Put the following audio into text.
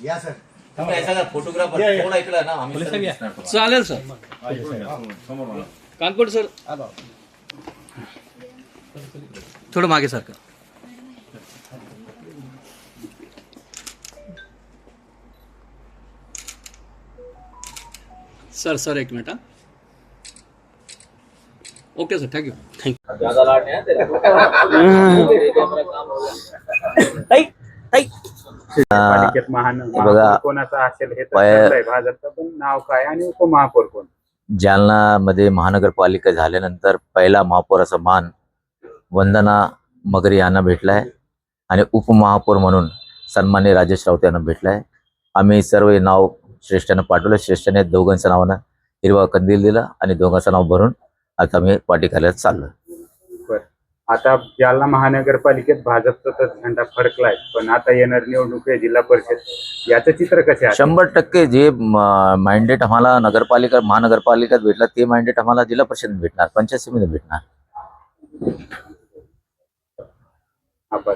या सर तुम्ही ऐसा का फोटोग्राफर थोडा इकडे ना आम्ही सर्व दिसणार तुम्हाला. चालेल सर. कानकोड सर थोडं मागे सारखं. सर एक मिनिट. Okay sir, thank you. ज्यादा लाड नहीं है तेरे को. मेरा काम हो गया. पालिकेत महापौर कोणाचा असेल हे तर ठरलंय. भाजपचं पण नाव काय आणि उपमहापौर कोण? जालनामध्ये महानगरपालिका झाल्यानंतर पहिला महापौराचा मान वंदना मगरी यांना भेटलाय आणि उपमहापौर म्हणून सन्मान्य राजेश राऊत यांना भेटलाय. आम्ही सर्व नाव श्रेष्ठांना पाठवलं. श्रेष्ठाने दोघांच्या नावानं हिरवा कंदील दिला आणि दोघांचं नाव भरून आता आम्ही पार्टी कार्यालयात चाललो. आता जालना महानगरपालिकेत भाजपचा तर झेंडा फडकलाय, पण आता येणार निवडणूक आहे जिल्हा परिषद, याचं चित्र कसे आहे? 100% जे मॅन्डेट आम्हाला नगरपालिका महानगरपालिकेत भेटला ते मॅन्डेट आम्हाला जिल्हा परिषदेत भेटणार, पंचायत समितीत भेटणार. आपण